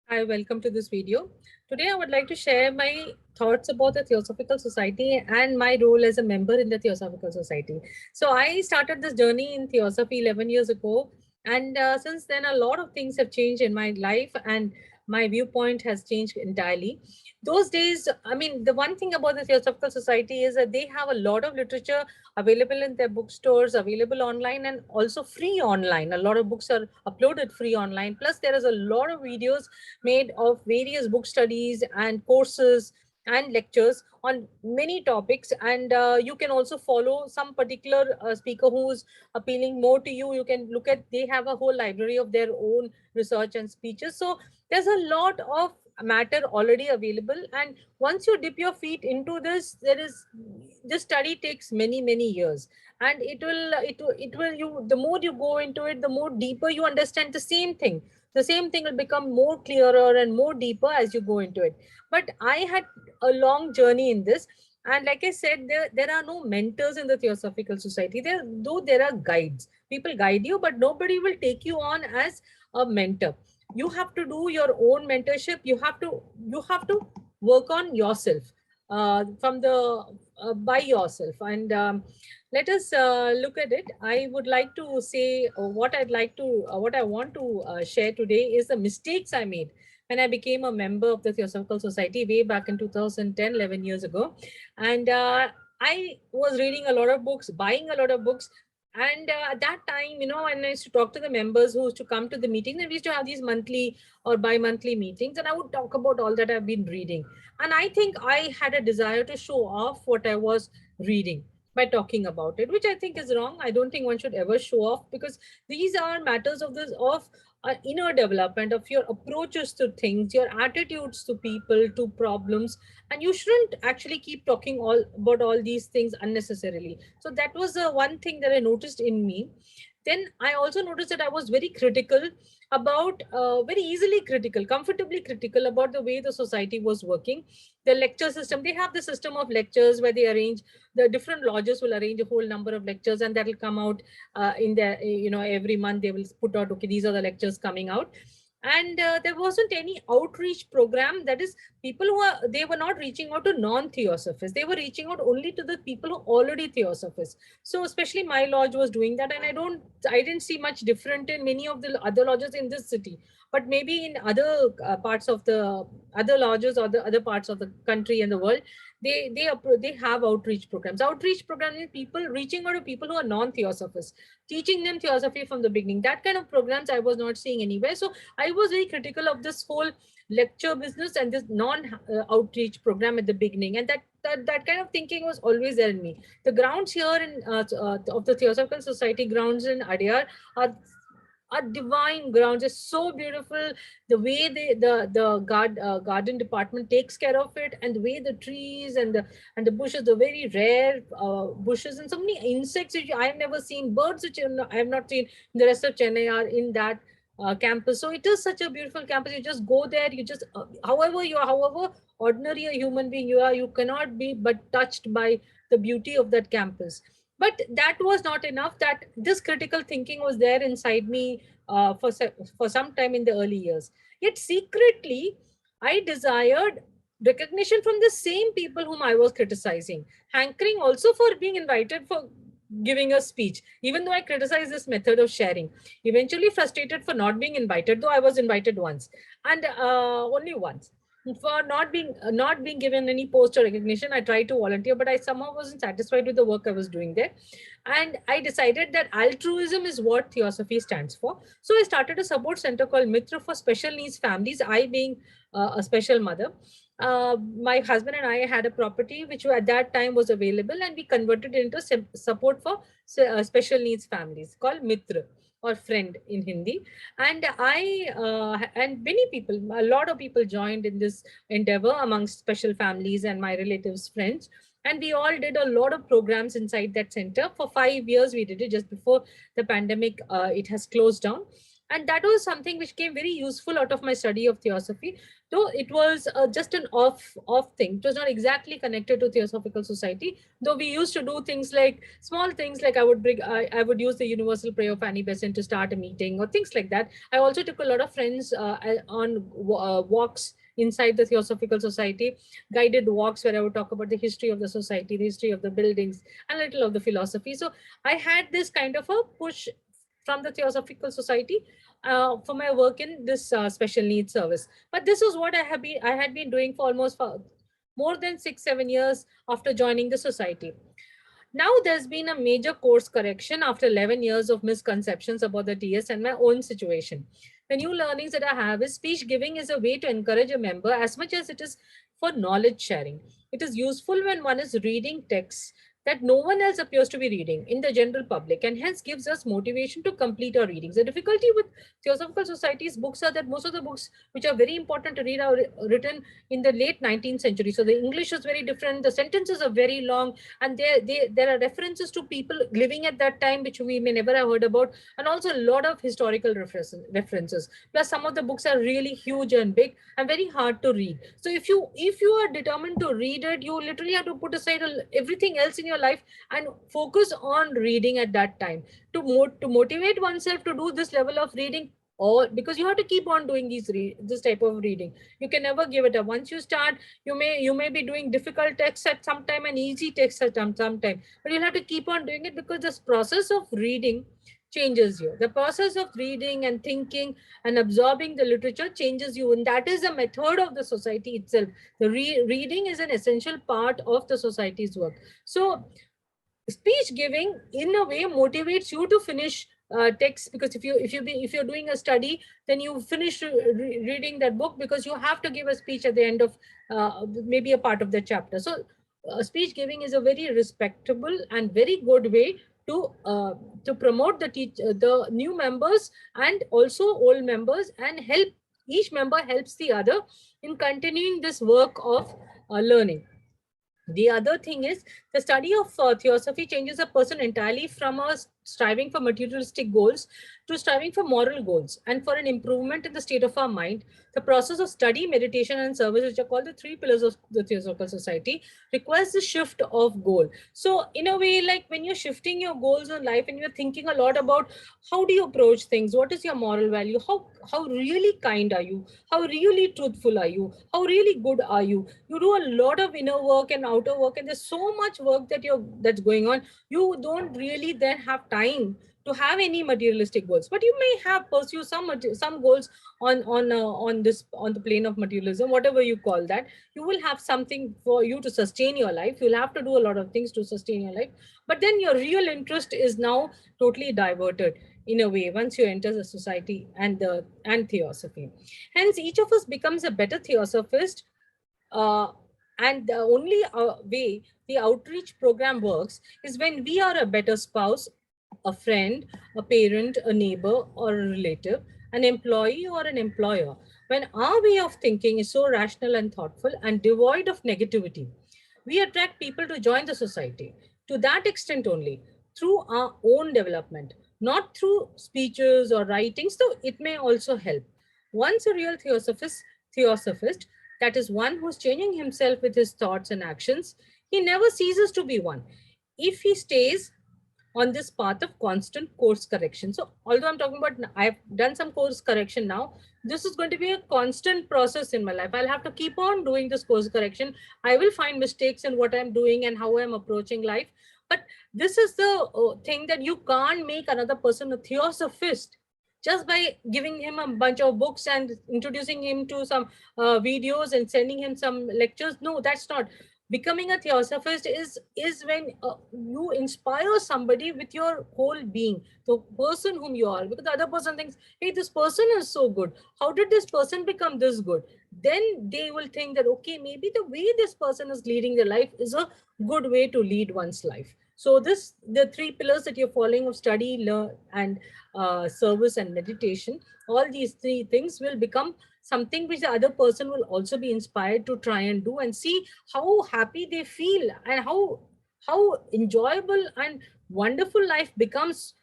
Hi, welcome to this video. Today, I would like to share my thoughts about the Theosophical Society and my role as a member in the Theosophical Society. So, I started this journey in Theosophy 11 years ago, and since then, a lot of things have changed in my life, and my viewpoint has changed entirely. Those days, I mean, the one thing about the Theosophical Society is that they have a lot of literature available in their bookstores, available online, and also free online. A lot of books are uploaded free online. Plus, there is a lot of videos made of various book studies and courses and lectures on many topics, and you can also follow some particular speaker who's appealing more to you. You can look at, they have a whole library of their own research and speeches, so there's a lot of matter already available. And once you dip your feet into this, there is, this study takes many years, and it will you, the more you go into it, the more deeper you understand the same thing will become more clearer and more deeper as you go into it. But I had a long journey in this, and like I said, there are no mentors in the Theosophical Society. There are guides. People guide you, but nobody will take you on as a mentor. You have to do your own mentorship. You have to work on yourself, from the by yourself. And let us look at it. I would like to say, what I want to share today is the mistakes I made when I became a member of the Theosophical Society way back in 2010, 11 years ago. And I was reading a lot of books, buying a lot of books. And at that time, when I used to talk to the members who used to come to the meeting, then we used to have these monthly or bi-monthly meetings, and I would talk about all that I've been reading. And I think I had a desire to show off what I was reading by talking about it, which I think is wrong. I don't think one should ever show off, because these are matters of inner development, of your approaches to things, your attitudes to people, to problems, and you shouldn't actually keep talking all about all these things unnecessarily. So that was the one thing that I noticed in me. Then I also noticed that I was very critical about, very easily critical, comfortably critical about the way the society was working. The lecture system, they have the system of lectures where they arrange, the different lodges will arrange a whole number of lectures, and that will come out in their, every month they will put out, okay, these are the lectures coming out. And there wasn't any outreach program. That is, people who are, they were not reaching out to non-theosophists, they were reaching out only to the people who already theosophists. So especially my lodge was doing that, and I didn't see much different in many of the other lodges in this city. But maybe in other parts of the other lodges or the other parts of the country and the world, they have outreach programs. Outreach programs is people reaching out to people who are non-theosophists, teaching them theosophy from the beginning. That kind of programs I was not seeing anywhere. So I was very critical of this whole lecture business and this non-outreach program at the beginning, and that kind of thinking was always there in me. The grounds here in of the Theosophical Society grounds in Adyar are divine grounds. It's so beautiful. The way the garden department takes care of it, and the way the trees and the bushes, the very rare bushes, and so many insects which I have never seen, birds which I have not seen in the rest of Chennai are in that campus. So it is such a beautiful campus. You just go there, you just however ordinary a human being you are, you cannot be but touched by the beauty of that campus. But that was not enough. That this critical thinking was there inside me for some time in the early years. Yet secretly, I desired recognition from the same people whom I was criticizing, hankering also for being invited for giving a speech, even though I criticized this method of sharing. Eventually frustrated for not being invited, though I was invited once, and only once, for not being given any post or recognition. I tried to volunteer, but I somehow wasn't satisfied with the work I was doing there. And I decided that altruism is what theosophy stands for. So I started a support center called Mitra for special needs families, I being a special mother. My husband and I had a property which at that time was available, and we converted it into support for special needs families, called Mitra, or friend in Hindi. And and many people, a lot of people joined in this endeavor amongst special families and my relatives, friends. And we all did a lot of programs inside that center. For 5 years, we did it. Just before the pandemic, it has closed down. And that was something which came very useful out of my study of theosophy, though it was just an off thing. It was not exactly connected to Theosophical Society, though we used to do things like small things, like I would use the Universal Prayer of Annie Besant to start a meeting or things like that. I also took a lot of friends on walks inside the Theosophical Society, guided walks where I would talk about the history of the society, the history of the buildings, and a little of the philosophy. So I had this kind of a push from the Theosophical Society for my work in this special needs service. But this is what I had been doing for almost more than 6-7 years after joining the society. Now there's been a major course correction after 11 years of misconceptions about the TS and my own situation. The new learnings that I have is speech giving is a way to encourage a member as much as it is for knowledge sharing. It is useful when one is reading texts that no one else appears to be reading in the general public, and hence gives us motivation to complete our readings. The difficulty with Theosophical Society's books are that most of the books which are very important to read are written in the late 19th century. So the English is very different, the sentences are very long, and there are references to people living at that time which we may never have heard about, and also a lot of historical references. Plus some of the books are really huge and big and very hard to read. So if you are determined to read it, you literally have to put aside everything else in your life and focus on reading at that time to motivate oneself to do this level of reading. Or because you have to keep on doing this type of reading, you can never give it up. Once you start, you may be doing difficult texts at some time and easy texts at some time, but you'll have to keep on doing it, because this process of reading changes you. The process of reading and thinking and absorbing the literature changes you, and that is a method of the society itself. The reading is an essential part of the society's work. So speech giving in a way motivates you to finish text, because if you're doing a study, then you finish reading that book because you have to give a speech at the end of maybe a part of the chapter. So speech giving is a very respectable and very good way to promote the new members and also old members, and help each member helps the other in continuing this work of learning. The other thing is, the study of theosophy changes a person entirely from a striving for materialistic goals to striving for moral goals and for an improvement in the state of our mind. The process of study, meditation, and service, which are called the three pillars of the Theosophical Society, requires the shift of goal. So, in a way, like when you're shifting your goals in life and you're thinking a lot about how do you approach things, what is your moral value, how really kind are you, how really truthful are you, how really good are you. You do a lot of inner work and outer work, and there's so much work that's going on. You don't really then have time to have any materialistic goals, but you may have pursue some goals on the plane of materialism, whatever you call that. You will have something for you to sustain your life. You'll have to do a lot of things to sustain your life, but then your real interest is now totally diverted in a way once you enter the society and theosophy. Hence each of us becomes a better theosophist, uh, and the only way the outreach program works is when we are a better spouse, a friend, a parent, a neighbor, or a relative, an employee, or an employer. When our way of thinking is so rational and thoughtful and devoid of negativity, we attract people to join the society. To that extent only, through our own development, not through speeches or writings, though it may also help. Once a real theosophist, that is one who's changing himself with his thoughts and actions, he never ceases to be one. If he stays on this path of constant course correction. So although I'm talking about, I've done some course correction now, this is going to be a constant process in my life. I'll have to keep on doing this course correction. I will find mistakes in what I'm doing and how I'm approaching life. But this is the thing, that you can't make another person a theosophist just by giving him a bunch of books and introducing him to some videos and sending him some lectures. No, that's not. Becoming a theosophist is when you inspire somebody with your whole being, the person whom you are, because the other person thinks, hey, this person is so good, how did this person become this good? Then they will think that, okay, maybe the way this person is leading their life is a good way to lead one's life. So the three pillars that you're following of study, learn, and service and meditation, all these three things will become something which the other person will also be inspired to try and do, and see how happy they feel and how enjoyable and wonderful life becomes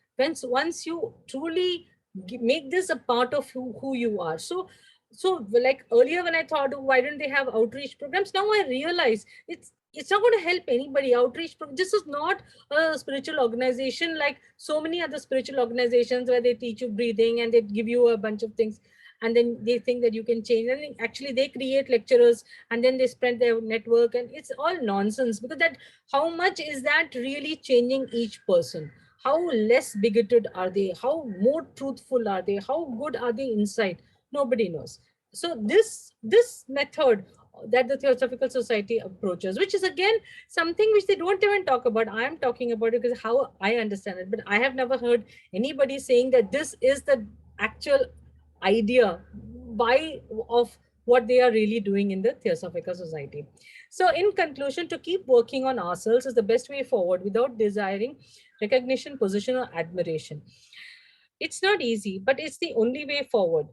once you truly make this a part of who you are. So like earlier when I thought, "Oh, why don't they have outreach programs?" Now I realize it's not going to help anybody. This is not a spiritual organization like so many other spiritual organizations where they teach you breathing and they give you a bunch of things, and then they think that you can change. And actually they create lecturers and then they spread their network, and it's all nonsense. Because that, how much is that really changing each person? How less bigoted are they? How more truthful are they? How good are they inside? Nobody knows. So this method that the Theosophical Society approaches, which is again something which they don't even talk about. I am talking about it because how I understand it, but I have never heard anybody saying that this is the actual idea by of what they are really doing in the Theosophical Society. So in conclusion, to keep working on ourselves is the best way forward without desiring recognition, position, or admiration. It's not easy, but it's the only way forward.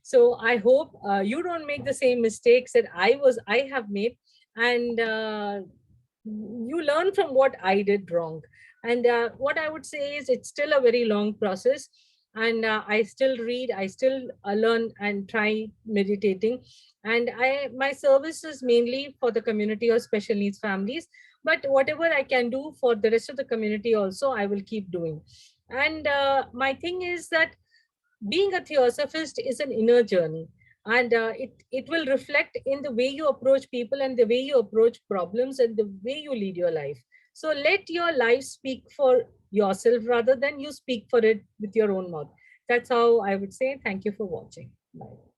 So I hope you don't make the same mistakes that I have made, and you learn from what I did wrong. And what I would say is it's still a very long process, and I still read, I still learn and try meditating. And my service is mainly for the community or special needs families, but whatever I can do for the rest of the community also, I will keep doing. And my thing is that being a theosophist is an inner journey, and it will reflect in the way you approach people and the way you approach problems and the way you lead your life. So let your life speak for yourself rather than you speak for it with your own mouth. That's how I would say. Thank you for watching. Bye.